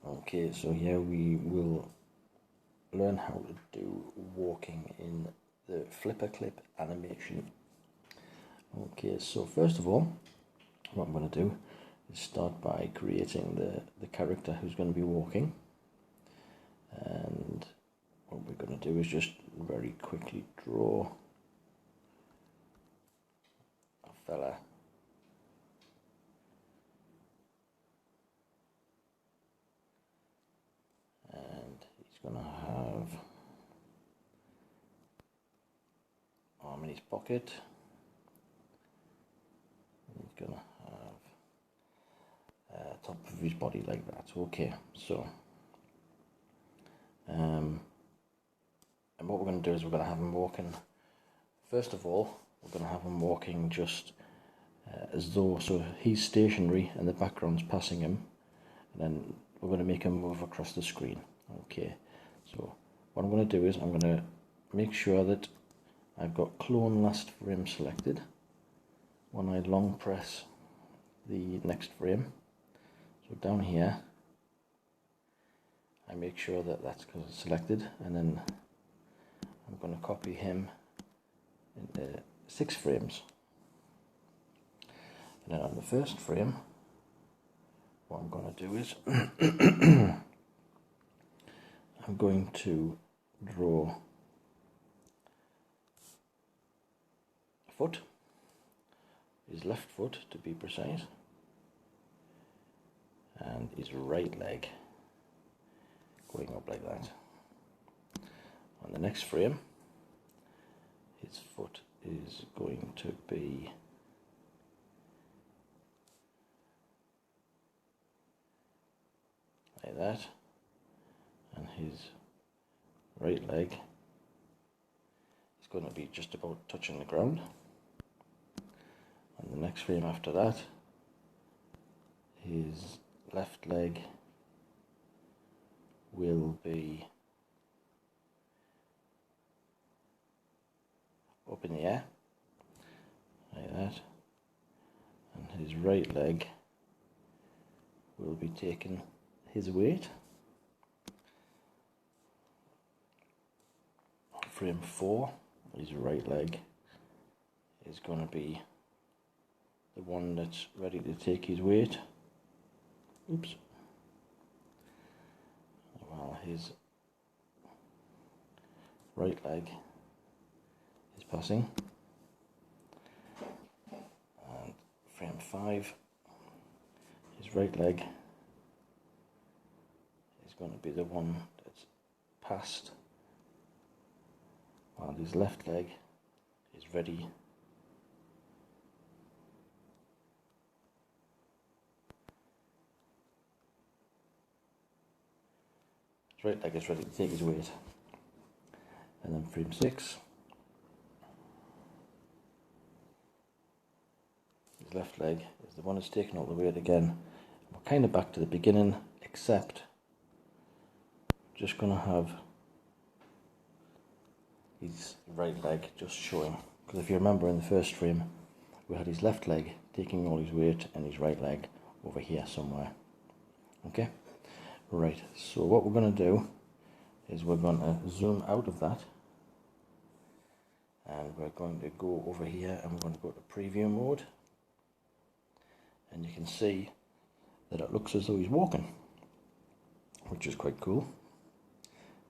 Okay, so here we will learn how to do walking in the Flipaclip animation. Okay, so first of all, what I'm going to do is start by creating the character who's going to be walking. And what we're going to do is just very quickly draw a fella. And he's going to have arm in his pocket. He's going to have top of his body like that. Okay, so and what we're going to do is we're going to have him walking. First of all, we're going to have him walking just as though, so he's stationary and the background's passing him, and then we're going to make him move across the screen. Okay, so what I'm going to do is I'm going to make sure that I've got clone last frame selected. When I long press the next frame, so down here, I make sure that that's selected, and then I'm going to copy him into 6 frames. And then on the first frame, what I'm going to do is I'm going to draw a foot, his left foot to be precise, and his right leg going up like that. On the next frame, his foot is going to be like that, and his right leg is going to be just about touching the ground. On the next frame after that, his left leg will be up in the air like that, and his right leg will be taking his weight. Frame 4, his right leg is going to be the one that's ready to take his weight. Oops. While his right leg is passing. And frame 5, his right leg is going to be the one that's passed, while his left leg is ready right leg is ready to take his weight. And then frame 6, his left leg is the one that's taking all the weight again. We're kind of back to the beginning, except just going to have his right leg just showing, because if you remember in the first frame we had his left leg taking all his weight and his right leg over here somewhere. Okay, right, so what we're going to do is we're going to zoom out of that, and we're going to go over here and we're going to go to preview mode, and you can see that it looks as though he's walking, which is quite cool,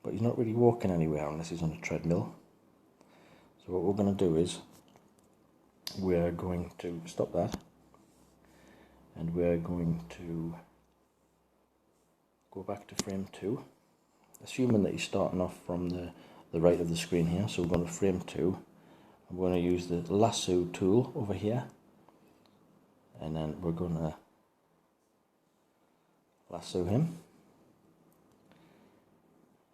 but he's not really walking anywhere unless he's on a treadmill. So what we're going to do is we're going to stop that, and we're going to go back to frame 2, assuming that he's starting off from the right of the screen here. So we're going to frame 2, I'm going to use the lasso tool over here, and then we're going to lasso him,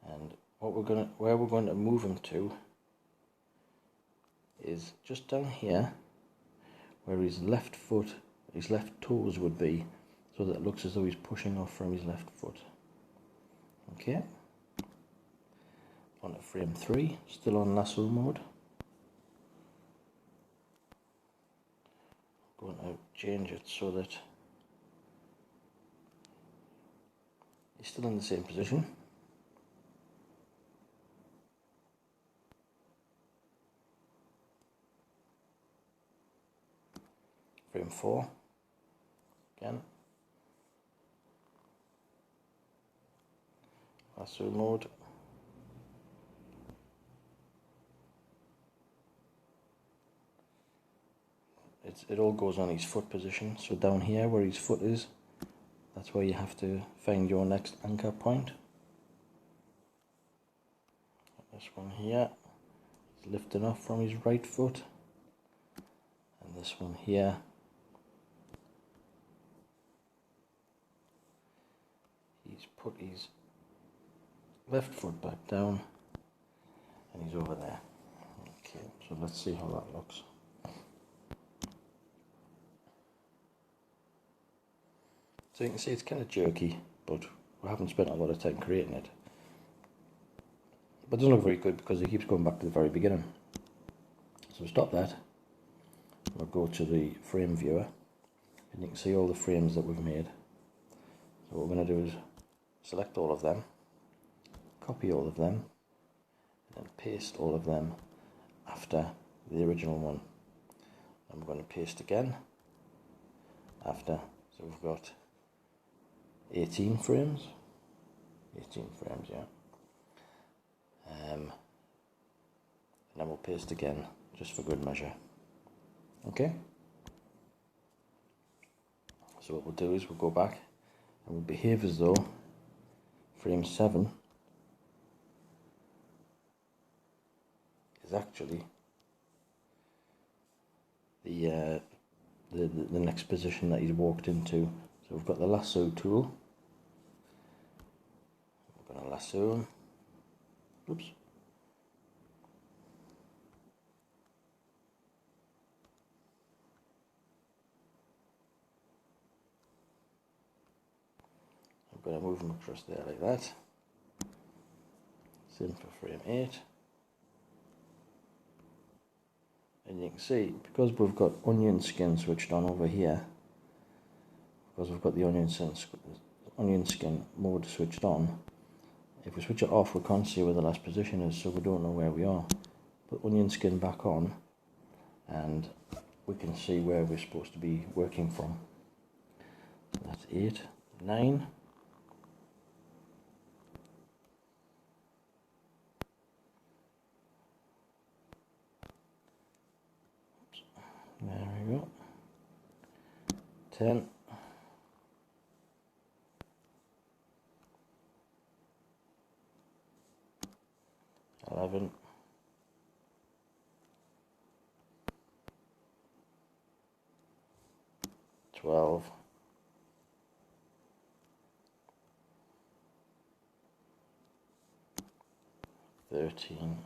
and where we're going to move him to is just down here where his left foot, his left toes would be, so that it looks as though he's pushing off from his left foot. Okay, on to frame 3, still on lasso mode. I'm going to change it so that He's still in the same position. Frame 4, again. Lasso mode. It all goes on his foot position, so down here where his foot is, that's where you have to find your next anchor point. This one here is lifting off from his right foot, and this one here he's put his left foot back down and he's over there. Okay, so let's see how that looks. So you can see it's kind of jerky, but we haven't spent a lot of time creating it. But it doesn't look very good because it keeps going back to the very beginning. So we'll stop that. We'll go to the frame viewer and you can see all the frames that we've made. So what we're going to do is select all of them, copy all of them, and then paste all of them after the original one. And we're going to paste again after, so we've got 18 frames, yeah. And then we'll paste again, just for good measure. Okay? So what we'll do is we'll go back and we'll behave as though frame 7 is actually the next position that he's walked into. So we've got the lasso tool. We're going to lasso him. Oops. I'm going to move him across there like that. Same for frame 8. And you can see, because we've got onion skin switched on over here, because we've got the onion skin mode switched on, if we switch it off we can't see where the last position is, so we don't know where we are. Put onion skin back on and we can see where we're supposed to be working from. So that's 8, 9. There we go. 10. 11. 12. 13. And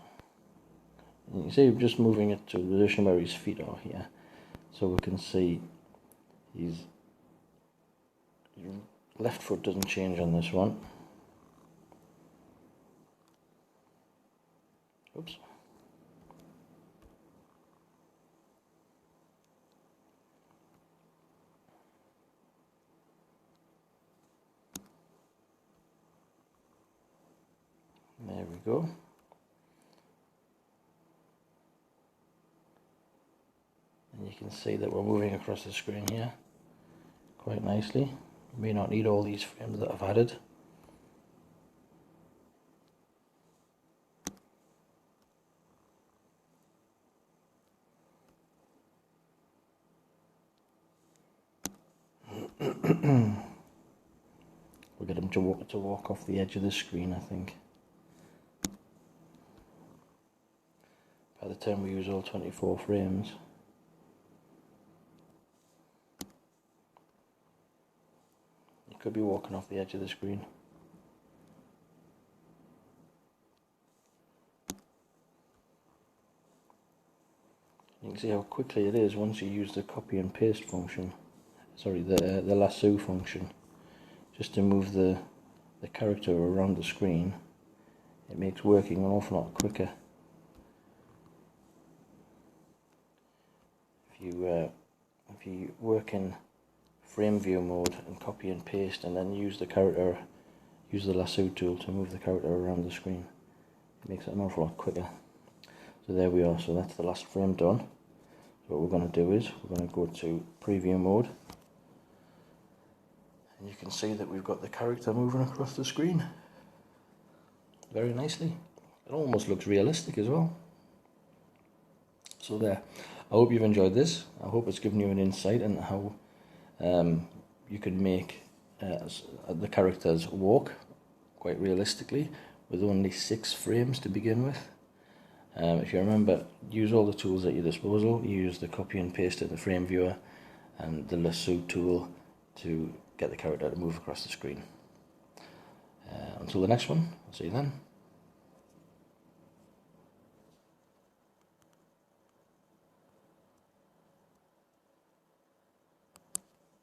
you can see we're just moving it to the position where his feet are here, so we can see his left foot doesn't change on this one. Oops. There we go. And you can see that we're moving across the screen here quite nicely. We may not need all these frames that I've added. We'll get him to walk off the edge of the screen, I think. By the time we use all 24 frames. He could be walking off the edge of the screen. You can see how quickly it is once you use the copy and paste function. Sorry, the lasso function. Just to move the character around the screen. It makes working an awful lot quicker. If you work in frame view mode and copy and paste and then use the character use the lasso tool to move the character around the screen. It makes it an awful lot quicker. So there we are, so that's the last frame done. So what we're going to do is, we're going to go to preview mode. And you can see that we've got the character moving across the screen very nicely. It almost looks realistic as well. So there, I hope you've enjoyed this. I hope it's given you an insight into how you can make the characters walk quite realistically with only 6 frames to begin with. If you remember, use all the tools at your disposal. You use the copy and paste in the frame viewer and the lasso tool to get the character to move across the screen. Until the next one, I'll see you then.